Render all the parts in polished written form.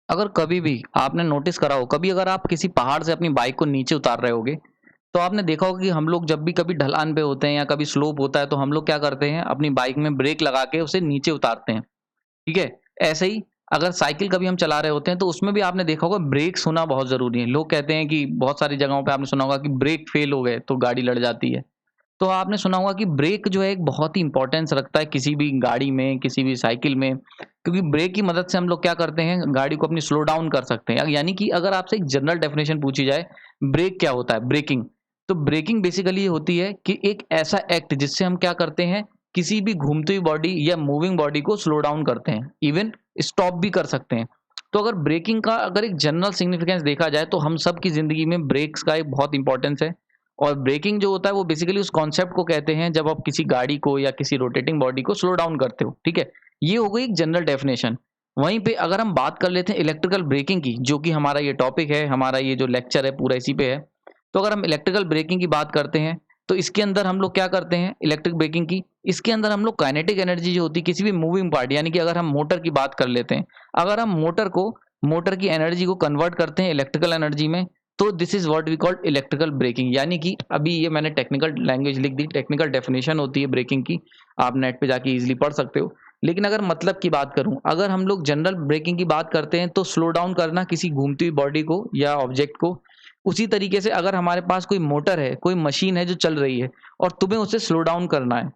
अगर कभी भी आपने नोटिस करा हो, कभी अगर आप किसी पहाड़ से अपनी बाइक को नीचे उतार रहे होगे, तो आपने देखा होगा कि हम लोग जब भी कभी ढलान पे होते हैं या कभी स्लोप होता है, तो हम लोग क्या करते हैं, अपनी बाइक में ब्रेक लगा के उसे नीचे उतारते हैं, ठीक है? ऐसे ही अगर साइकिल कभी हम चला रहे होते हैं, तो उसमें भी आपने देखा होगा ब्रेक्स होना बहुत ज़रूरी है। लोग कहते हैं कि बहुत सारी जगहों पे आपने सुना होगा कि ब्रेक फेल हो गए, तो गाड़ी लड़ जाती है। तो आपने सुना होगा कि ब्रेक जो है एक बहुत ही इम्पोर्टेंस रखता है किसी भी गाड़ी में, किसी भी साइकिल में, क्योंकि ब्रेक की मदद से हम लोग क्या करते हैं, गाड़ी को अपनी स्लो डाउन कर सकते हैं। यानी कि अगर आपसे एक जनरल डेफिनेशन पूछी जाए, ब्रेक क्या होता है? ब्रेकिंग। तो ब्रेकिंग बेसिकली ये होती है कि एक ऐसा एक्ट जिससे हम क्या करते हैं, किसी भी घूमती हुई बॉडी या मूविंग बॉडी को स्लो डाउन करते हैं, इवन स्टॉप भी कर सकते हैं। तो अगर ब्रेकिंग का अगर एक जनरल सिग्निफिकेंस देखा जाए, तो हम सब की ज़िंदगी में ब्रेक्स का एक बहुत इम्पोर्टेंस है। और ब्रेकिंग जो होता है वो बेसिकली उस कॉन्सेप्ट को कहते हैं जब आप किसी गाड़ी को या किसी रोटेटिंग बॉडी को स्लो डाउन करते हो, ठीक है? ये हो गई एक जनरल डेफिनेशन। वहीं पे अगर हम बात कर लेते हैं इलेक्ट्रिकल ब्रेकिंग की, जो कि हमारा ये टॉपिक है, हमारा ये जो लेक्चर है पूरा इसी पे है। तो अगर हम इलेक्ट्रिकल ब्रेकिंग की बात करते हैं, तो इसके अंदर हम लोग क्या करते हैं इलेक्ट्रिक ब्रेकिंग की, इसके अंदर हम लोग काइनेटिक एनर्जी जो होती है किसी भी मूविंग पार्ट, यानी कि अगर हम मोटर की बात कर लेते हैं, अगर हम मोटर की एनर्जी को कन्वर्ट करते हैं इलेक्ट्रिकल एनर्जी में, तो this is what we called electrical braking. यानी कि अभी ये मैंने टेक्निकल लैंग्वेज लिख दी, टेक्निकल डेफिनेशन होती है ब्रेकिंग की, आप नेट पे जाके इजीली पढ़ सकते हो। लेकिन अगर मतलब की बात करूं, अगर हम लोग जनरल ब्रेकिंग की बात करते हैं, तो स्लो डाउन करना किसी घूमती हुई बॉडी को या ऑब्जेक्ट को। उसी तरीके से अगर हमारे पास कोई मोटर है, कोई मशीन है जो चल रही है, और तुम्हें उसे स्लो डाउन करना है,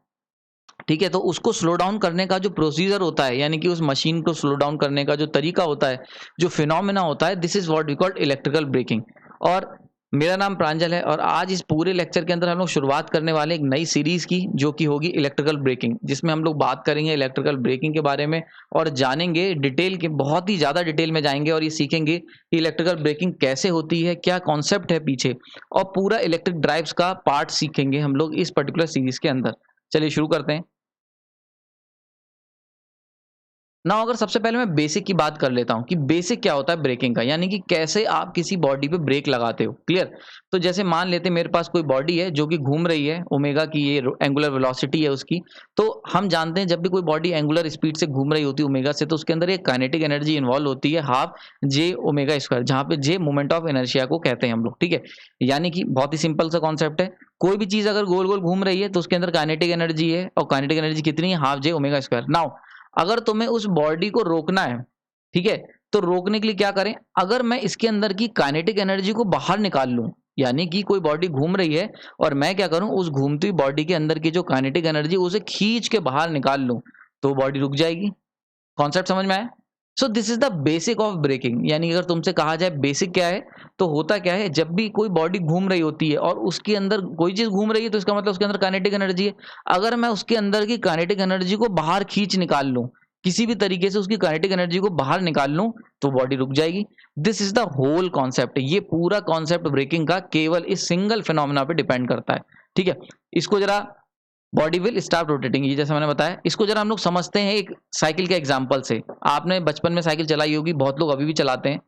ठीक है? तो उसको स्लो डाउन करने का जो प्रोसीजर होता है, यानी कि उस मशीन को स्लो डाउन करने का जो तरीका होता है, जो फिनोमेना होता है, this is what we called electrical braking. और मेरा नाम प्रांजल है, और आज इस पूरे लेक्चर के अंदर हम लोग शुरुआत करने वाले हैं एक नई सीरीज़ की, जो कि होगी इलेक्ट्रिकल ब्रेकिंग, जिसमें हम लोग बात करेंगे इलेक्ट्रिकल ब्रेकिंग के बारे में, और जानेंगे डिटेल के, बहुत ही ज़्यादा डिटेल में जाएँगे और ये सीखेंगे कि इलेक्ट्रिकल ब्रेकिंग कैसे होती है, क्या कॉन्सेप्ट है पीछे, और पूरा इलेक्ट्रिक ड्राइव्स का पार्ट सीखेंगे हम लोग इस पर्टिकुलर सीरीज़ के अंदर। चलिए शुरू करते हैं। ना अगर सबसे पहले मैं बेसिक की बात कर लेता हूँ कि बेसिक क्या होता है ब्रेकिंग का, यानी कि कैसे आप किसी बॉडी पे ब्रेक लगाते हो। क्लियर? तो जैसे मान लेते हैं मेरे पास कोई बॉडी है जो कि घूम रही है, ओमेगा की ये एंगुलर वेलोसिटी है उसकी। तो हम जानते हैं जब भी कोई बॉडी एंगुलर स्पीड से घूम रही होती है ओमेगा से, तो उसके अंदर एक काइनेटिक एनर्जी इन्वॉल्व होती है, हाफ जे ओमेगा स्क्वायर, जहाँ पे जे मोमेंट ऑफ इनर्शिया को कहते हैं हम लोग, ठीक है? यानी कि बहुत ही सिंपल सा कॉन्सेप्ट है, कोई भी चीज अगर गोल गोल घूम रही है तो उसके अंदर काइनेटिक एनर्जी है, और काइनेटिक एनर्जी कितनी है, हाफ जे ओमेगा स्क्वायर। नाउ अगर तुम्हें उस बॉडी को रोकना है, ठीक है? तो रोकने के लिए क्या करें? अगर मैं इसके अंदर की काइनेटिक एनर्जी को बाहर निकाल लूँ, यानी कि कोई बॉडी घूम रही है और मैं क्या करूँ, उस घूमती हुई बॉडी के अंदर की जो काइनेटिक एनर्जी उसे खींच के बाहर निकाल लूँ, तो बॉडी रुक जाएगी। कॉन्सेप्ट समझ में आया? So this is the basic of braking. यानी अगर तुमसे कहा जाए बेसिक क्या है, तो होता क्या है, जब भी कोई बॉडी घूम रही होती है और उसके अंदर कोई चीज घूम रही है, तो इसका मतलब उसके अंदर काइनेटिक एनर्जी है। अगर मैं उसके अंदर की काइनेटिक एनर्जी को बाहर खींच निकाल लूं, किसी भी तरीके से उसकी काइनेटिक एनर्जी को बाहर निकाल लूं, तो बॉडी रुक जाएगी। This is the whole concept. ये पूरा कॉन्सेप्ट ब्रेकिंग का केवल इस सिंगल फिनोमेना पे डिपेंड करता है, ठीक है? इसको जरा बॉडी विल स्टार्ट रोटेटिंग, ये जैसे मैंने बताया, इसको जरा हम लोग समझते हैं एक साइकिल के एग्जांपल से। आपने बचपन में साइकिल चलाई होगी, बहुत लोग अभी भी चलाते हैं।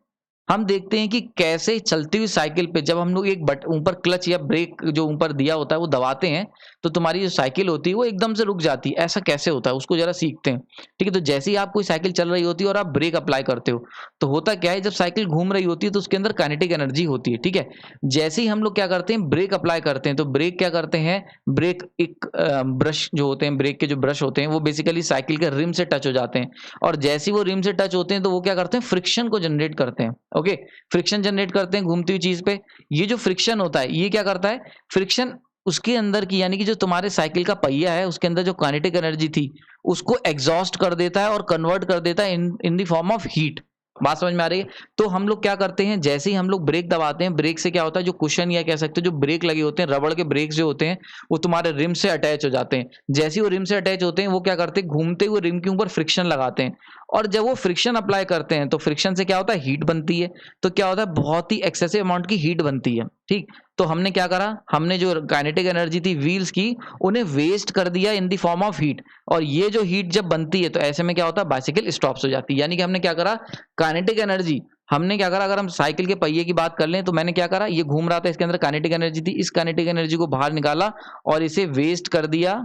हम देखते हैं कि कैसे चलती हुई साइकिल पे जब हम लोग एक बट ऊपर क्लच या ब्रेक जो ऊपर दिया होता है वो दबाते हैं, तो तुम्हारी जो साइकिल होती है वो एकदम से रुक जाती है। ऐसा कैसे होता है उसको जरा सीखते हैं, ठीक है? तो जैसे ही आप कोई साइकिल चल रही होती है और आप ब्रेक अप्लाई करते हो, तो होता क्या है, जब साइकिल घूम रही होती है तो उसके अंदर काइनेटिक एनर्जी होती है, ठीक है? जैसे ही हम लोग क्या करते हैं, ब्रेक अप्लाई करते हैं, तो ब्रेक क्या करते हैं, ब्रेक एक ब्रश जो होते हैं, ब्रेक के जो ब्रश होते हैं वो बेसिकली साइकिल के रिम से टच हो जाते हैं, और जैसे ही वो रिम से टच होते हैं तो वो क्या करते हैं, फ्रिक्शन को जनरेट करते हैं। ओके, फ्रिक्शन जनरेट करते हैं घूमती हुई चीज पे। ये जो फ्रिक्शन होता है ये क्या करता है, फ्रिक्शन उसके अंदर की, यानी कि जो तुम्हारे साइकिल का पहिया है उसके अंदर जो काइनेटिक एनर्जी थी उसको एग्जॉस्ट कर देता है और कन्वर्ट कर देता है in the form of heat. बात समझ में आ रही है? तो हम लोग क्या करते हैं, जैसे ही हम लोग ब्रेक दबाते हैं, ब्रेक से क्या होता है, जो कुशन या कह सकते हो जो ब्रेक लगे होते हैं, रबड़ के ब्रेक जो होते हैं, वो तुम्हारे रिम से अटैच हो जाते हैं। जैसे ही वो रिम से अटैच होते हैं, वो क्या करते हैं, घूमते हुए रिम के ऊपर फ्रिक्शन लगाते हैं, और जब वो फ्रिक्शन अप्लाई करते हैं तो फ्रिक्शन से क्या होता है, हीट बनती है। तो क्या होता है, बहुत ही एक्सेसिव अमाउंट की हीट बनती है, ठीक? तो हमने क्या करा, हमने जो काइनेटिक एनर्जी थी व्हील्स की, उन्हें वेस्ट कर दिया in the form of heat. और ये जो हीट जब बनती है तो ऐसे में क्या होता है, बाइसिकल स्टॉप्स हो जाती है। यानी कि हमने क्या करा, काइनेटिक एनर्जी हमने क्या करा, अगर हम साइकिल के पहिए की बात कर लें, तो मैंने क्या करा, ये घूम रहा था, इसके अंदर काइनेटिक एनर्जी थी, इस काइनेटिक एनर्जी को बाहर निकाला और इसे वेस्ट कर दिया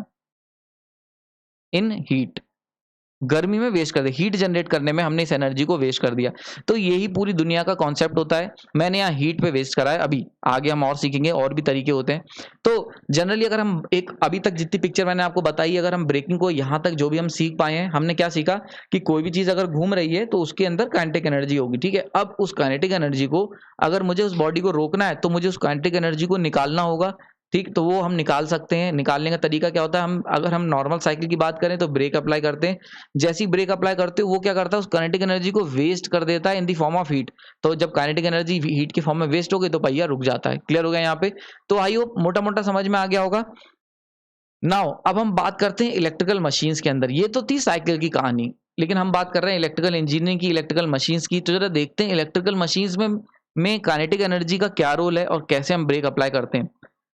इन हीट। गर्मी में वेस्ट कर दिया, हीट जनरेट करने में हमने इस एनर्जी को वेस्ट कर दिया। तो यही पूरी दुनिया का कॉन्सेप्ट होता है। मैंने यहाँ हीट पे वेस्ट करा है, अभी आगे हम और सीखेंगे, और भी तरीके होते हैं। तो जनरली अगर हम एक अभी तक जितनी पिक्चर मैंने आपको बताई, अगर हम ब्रेकिंग को यहाँ तक जो भी हम सीख पाए हैं, हमने क्या सीखा कि कोई भी चीज अगर घूम रही है तो उसके अंदर काइनेटिक एनर्जी होगी, ठीक है। अब उस काइनेटिक एनर्जी को अगर मुझे उस बॉडी को रोकना है तो मुझे उस काइनेटिक एनर्जी को निकालना होगा, ठीक। तो वो हम निकाल सकते हैं। निकालने का तरीका क्या होता है, हम अगर हम नॉर्मल साइकिल की बात करें तो ब्रेक अप्लाई करते हैं। जैसे ही ब्रेक अप्लाई करते हो वो क्या करता है, उस काइनेटिक एनर्जी को वेस्ट कर देता है in the form of heat. तो जब काइनेटिक एनर्जी हीट के फॉर्म में वेस्ट हो गई तो पहिया रुक जाता है। क्लियर हो गया यहाँ पे? तो आई होप मोटा मोटा समझ में आ गया होगा। नाउ अब हम बात करते हैं इलेक्ट्रिकल मशीन्स के अंदर। ये तो थी साइकिल की कहानी, लेकिन हम बात कर रहे हैं इलेक्ट्रिकल इंजीनियरिंग की, इलेक्ट्रिकल मशीन्स की। तो जरा देखते हैं इलेक्ट्रिकल मशीन्स में काइनेटिक एनर्जी का क्या रोल है और कैसे हम ब्रेक अप्लाई करते हैं।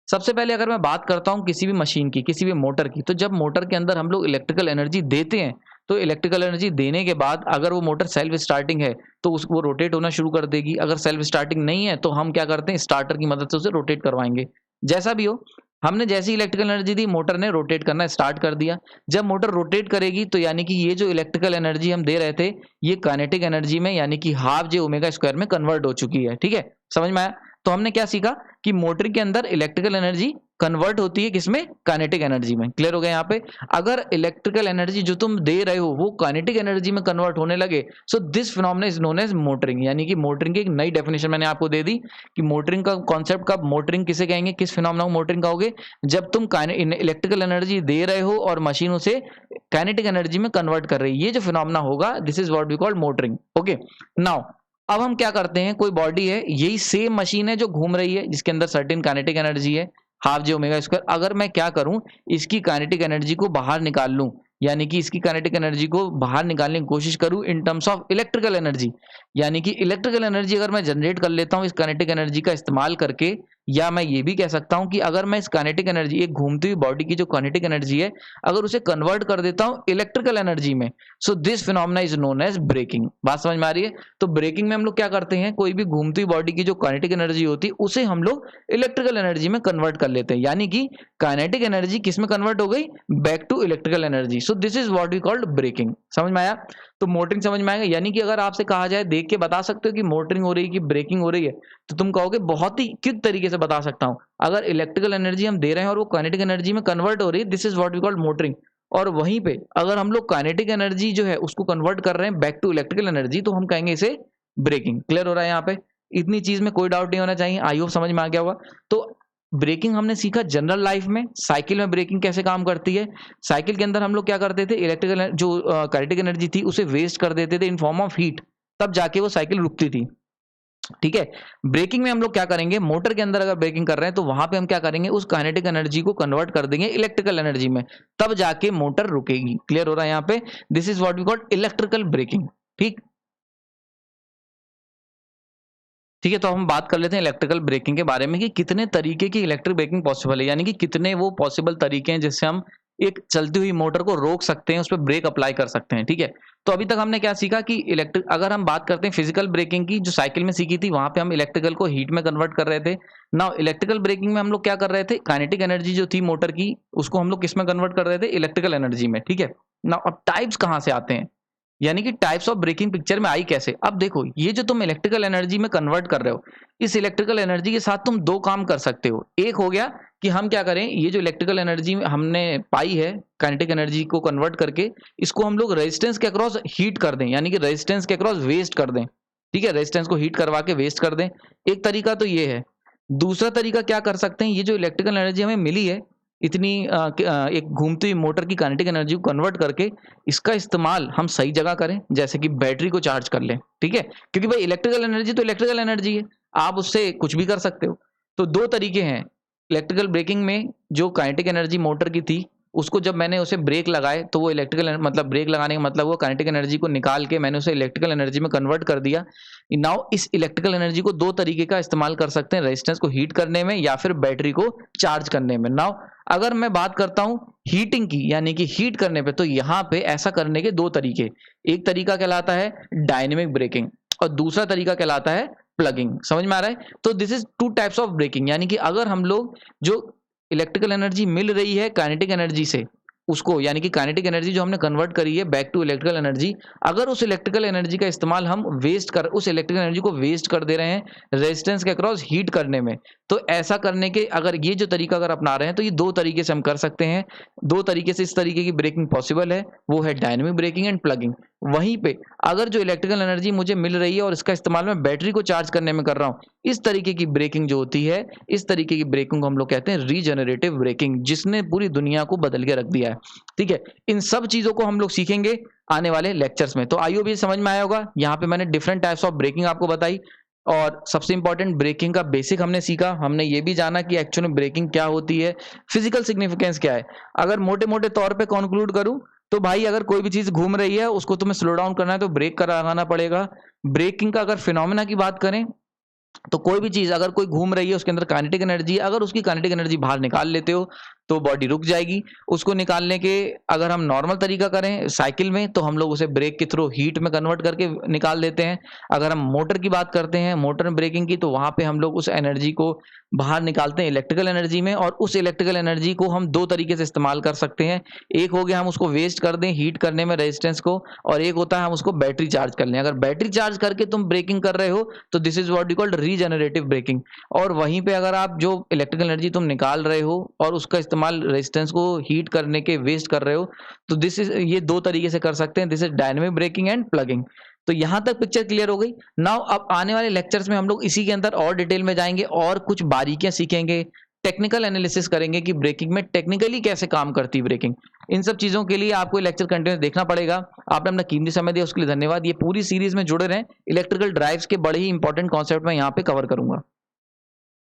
सबसे पहले अगर मैं बात करता हूं किसी भी मशीन की, किसी भी मोटर की, तो जब मोटर के अंदर हम लोग इलेक्ट्रिकल एनर्जी देते हैं तो इलेक्ट्रिकल एनर्जी देने के बाद अगर वो मोटर सेल्फ स्टार्टिंग है तो वो रोटेट होना शुरू कर देगी। अगर सेल्फ स्टार्टिंग नहीं है तो हम क्या करते हैं, स्टार्टर की मदद से उसे रोटेट करवाएंगे। जैसा भी हो, हमने जैसी इलेक्ट्रिकल एनर्जी दी, मोटर ने रोटेट करना स्टार्ट कर दिया। जब मोटर रोटेट करेगी तो यानी कि ये जो इलेक्ट्रिकल एनर्जी हम दे रहे थे, ये काइनेटिक एनर्जी में यानी कि हाफ जे ओमेगा स्क्वायर में कन्वर्ट हो चुकी है, ठीक है। समझ में आया? तो हमने क्या सीखा कि मोटर के अंदर इलेक्ट्रिकल एनर्जी कन्वर्ट होती है किसमें, काइनेटिक एनर्जी में। क्लियर हो गया यहाँ पे? अगर इलेक्ट्रिकल एनर्जी जो तुम दे रहे हो वो काइनेटिक एनर्जी में कन्वर्ट होने लगे, so this phenomena is known as motoring. यानी कि मोटरिंग की एक नई डेफिनेशन मैंने आपको दे दी कि मोटरिंग का कॉन्सेप्ट, कब मोटरिंग किसे कहेंगे, किस फिनोमेना को मोटरिंग कहोगे, जब तुम इलेक्ट्रिकल एनर्जी दे रहे हो और मशीन उसे काइनेटिक एनर्जी में कन्वर्ट कर रही है। ये जो फिनोमेना होगा, this is what we call motoring. Okay, now अब हम क्या करते हैं, कोई बॉडी है, यही सेम मशीन है जो घूम रही है, जिसके अंदर सर्टेन काइनेटिक एनर्जी है, हाफ जे ओमेगा स्क्वायर। अगर मैं क्या करूं, इसकी काइनेटिक एनर्जी को बाहर निकाल लूं, यानी कि इसकी काइनेटिक एनर्जी को बाहर निकालने की कोशिश करूं in terms of electrical energy, यानी कि इलेक्ट्रिकल एनर्जी अगर मैं जनरेट कर लेता हूं इस काइनेटिक एनर्जी का इस्तेमाल करके, या मैं ये भी कह सकता हूं कि अगर मैं इस काइनेटिक एनर्जी, एक घूमती हुई बॉडी की जो काइनेटिक एनर्जी है, अगर उसे कन्वर्ट कर देता हूं इलेक्ट्रिकल एनर्जी में, so this phenomena is known as braking. बात समझ में आ रही है? तो ब्रेकिंग में हम लोग क्या करते हैं, कोई भी घूमती हुई बॉडी की जो काइनेटिक एनर्जी होती है उसे हम लोग इलेक्ट्रिकल एनर्जी में कन्वर्ट कर लेते हैं, यानी कि काइनेटिक एनर्जी किस में कन्वर्ट हो गई, back to electrical energy. So this is what we called braking. समझ में आया? तो मोटरिंग समझ में आएगा। यानी कि अगर आपसे कहा जाए, देख के बता सकते हो कि मोटरिंग हो रही है कि ब्रेकिंग हो रही है, तो तुम कहोगे बहुत ही क्विक तरीके से बता सकता हूं, अगर इलेक्ट्रिकल एनर्जी हम दे रहे हैं और वो काइनेटिक एनर्जी में कन्वर्ट हो रही है, this is what we called motoring. और वहीं पे अगर हम लोग काइनेटिक एनर्जी जो है उसको कन्वर्ट कर रहे हैं बैक टू इलेक्ट्रिकल एनर्जी, तो हम कहेंगे इसे ब्रेकिंग। क्लियर हो रहा है यहाँ पे? इतनी चीज में कोई डाउट नहीं होना चाहिए। आई होप समझ में आ गया होगा। तो ब्रेकिंग हमने सीखा जनरल लाइफ में, साइकिल में ब्रेकिंग कैसे काम करती है। साइकिल के अंदर हम लोग क्या करते थे, इलेक्ट्रिकल जो काइनेटिक एनर्जी थी उसे वेस्ट कर देते थे इन फॉर्म ऑफ हीट, तब जाके वो साइकिल रुकती थी, ठीक है। ब्रेकिंग में हम लोग क्या करेंगे, मोटर के अंदर अगर ब्रेकिंग कर रहे हैं तो वहां पे हम क्या करेंगे, उस काइनेटिक एनर्जी को कन्वर्ट कर देंगे इलेक्ट्रिकल एनर्जी में, तब जाके मोटर रुकेगी। क्लियर हो रहा है यहाँ पे? This is what we call electrical braking. ठीक, ठीक है। तो हम बात कर लेते हैं इलेक्ट्रिकल ब्रेकिंग के बारे में कि कितने तरीके की इलेक्ट्रिक ब्रेकिंग पॉसिबल है, यानी कि कितने वो पॉसिबल तरीके हैं जिससे हम एक चलती हुई मोटर को रोक सकते हैं, उस पर ब्रेक अप्लाई कर सकते हैं, ठीक है। तो अभी तक हमने क्या सीखा कि इलेक्ट्रिक, अगर हम बात करते हैं फिजिकल ब्रेकिंग की, जो साइकिल में सीखी थी, वहां पे हम इलेक्ट्रिकल को हीट में कन्वर्ट कर रहे थे। नाउ इलेक्ट्रिकल ब्रेकिंग में हम लोग क्या कर रहे थे, काइनेटिक एनर्जी जो थी मोटर की, उसको हम लोग किस में कन्वर्ट कर रहे थे, इलेक्ट्रिकल एनर्जी में, ठीक है। नाउ अब टाइप्स कहाँ से आते हैं, यानी कि टाइप्स ऑफ ब्रेकिंग पिक्चर में आई कैसे। अब देखो, ये जो तुम इलेक्ट्रिकल एनर्जी में कन्वर्ट कर रहे हो, इस इलेक्ट्रिकल एनर्जी के साथ तुम दो काम कर सकते हो। एक हो गया कि हम क्या करें, ये जो इलेक्ट्रिकल एनर्जी हमने पाई है काइनेटिक एनर्जी को कन्वर्ट करके, इसको हम लोग रेजिस्टेंस के अक्रॉस हीट कर दें, यानी कि रेजिस्टेंस के अक्रॉस वेस्ट कर दें, ठीक है। रेजिस्टेंस को हीट करवा के वेस्ट कर दें, एक तरीका तो ये है। दूसरा तरीका क्या कर सकते हैं, ये जो इलेक्ट्रिकल एनर्जी हमें मिली है, इतनी एक घूमती हुई मोटर की काइनेटिक एनर्जी को कन्वर्ट करके, इसका इस्तेमाल हम सही जगह करें, जैसे कि बैटरी को चार्ज कर लें, ठीक है। क्योंकि भाई इलेक्ट्रिकल एनर्जी तो इलेक्ट्रिकल एनर्जी है, आप उससे कुछ भी कर सकते हो। तो दो तरीके हैं इलेक्ट्रिकल ब्रेकिंग में। जो काइनेटिक एनर्जी मोटर की थी, उसको जब मैंने उसे ब्रेक लगाए तो वो इलेक्ट्रिकल, मतलब ब्रेक लगाने का मतलब वो काइनेटिक एनर्जी को निकाल के मैंने उसे इलेक्ट्रिकल एनर्जी में कन्वर्ट कर दिया। नाउ इस इलेक्ट्रिकल एनर्जी को दो तरीके का इस्तेमाल कर सकते हैं, रेजिस्टेंस को हीट करने में या फिर बैटरी को चार्ज करने में। नाउ अगर मैं बात करता हूं हीटिंग की, यानी कि हीट करने पे, तो यहाँ पे ऐसा करने के दो तरीके, एक तरीका कहलाता है डायनेमिक ब्रेकिंग और दूसरा तरीका कहलाता है प्लगिंग। समझ में आ रहा है? तो this is two types of braking, यानी कि अगर हम लोग जो इलेक्ट्रिकल एनर्जी मिल रही है काइनेटिक एनर्जी से, उसको यानी कि काइनेटिक एनर्जी जो हमने कन्वर्ट करी है बैक टू इलेक्ट्रिकल एनर्जी, अगर उस इलेक्ट्रिकल एनर्जी का इस्तेमाल हम उस इलेक्ट्रिकल एनर्जी को वेस्ट कर दे रहे हैं रेजिस्टेंस के अक्रॉस हीट करने में, तो ऐसा करने के अगर ये जो तरीका अगर अपना रहे हैं तो ये दो तरीके से हम कर सकते हैं। दो तरीके से इस तरीके की ब्रेकिंग पॉसिबल है, वो है डायनेमिक ब्रेकिंग एंड प्लगिंग। वहीं पे अगर जो इलेक्ट्रिकल एनर्जी मुझे मिल रही है और इसका इस्तेमाल मैं बैटरी को चार्ज करने में कर रहा हूँ, इस तरीके की ब्रेकिंग जो होती है, इस तरीके की ब्रेकिंग को हम लोग कहते हैं रीजनरेटिव ब्रेकिंग, जिसने पूरी दुनिया को बदल के रख दिया है। ठीक है, इन सब चीजों को हम लोग सीखेंगे आने वाले लेक्चर्स में। तो आइए भी समझ में आया होगा, यहाँ पे मैंने डिफरेंट टाइप्स ऑफ ब्रेकिंग आपको बताई और सबसे इंपॉर्टेंट ब्रेकिंग का बेसिक हमने सीखा। हमने ये भी जाना कि एक्चुअली ब्रेकिंग क्या होती है, फिजिकल सिग्निफिकेंस क्या है। अगर मोटे मोटे तौर पे कंक्लूड करूं तो भाई अगर कोई भी चीज घूम रही है उसको तुम्हें स्लो डाउन करना है तो ब्रेक का लगाना पड़ेगा। ब्रेकिंग का अगर फिनोमेना की बात करें तो कोई भी चीज अगर कोई घूम रही है उसके अंदर काइनेटिक एनर्जी, अगर उसकी काइनेटिक एनर्जी बाहर निकाल लेते हो तो बॉडी रुक जाएगी। उसको निकालने के अगर हम नॉर्मल तरीका करें साइकिल में तो हम लोग उसे ब्रेक के थ्रू हीट में कन्वर्ट करके निकाल देते हैं। अगर हम मोटर की बात करते हैं, मोटर में ब्रेकिंग की, तो वहां पे हम लोग उस एनर्जी को बाहर निकालते हैं इलेक्ट्रिकल एनर्जी में, और उस इलेक्ट्रिकल एनर्जी को हम दो तरीके से इस्तेमाल कर सकते हैं। एक हो गया हम उसको वेस्ट कर दें हीट करने में रेजिस्टेंस को, और एक होता है हम उसको बैटरी चार्ज कर लें। अगर बैटरी चार्ज करके तुम ब्रेकिंग कर रहे हो तो this is what you called regenerative braking. और वहीं पे अगर आप जो इलेक्ट्रिकल एनर्जी तुम निकाल रहे हो और उसका इस्तेमाल रेजिस्टेंस को हीट करने के वेस्ट कर रहे हो, तो दिस इज, ये दो तरीके से कर सकते हैं, this is dynamic braking and plugging. तो यहां तक पिक्चर क्लियर हो गई। नाउ अब आने वाले लेक्चर्स में हम लोग इसी के अंदर और डिटेल में जाएंगे और कुछ बारीकियां सीखेंगे, टेक्निकल एनालिसिस करेंगे कि ब्रेकिंग में टेक्निकली कैसे काम करती है ब्रेकिंग। इन सब चीजों के लिए आपको लेक्चर कंटिन्यूस देखना पड़ेगा। आपने अपना कीमती समय दिया उसके लिए धन्यवाद। ये पूरी सीरीज में जुड़े रहें, इलेक्ट्रिकल ड्राइव्स के बड़े ही इंपॉर्टेंट कॉन्सेप्ट मैं यहाँ पे कवर करूंगा।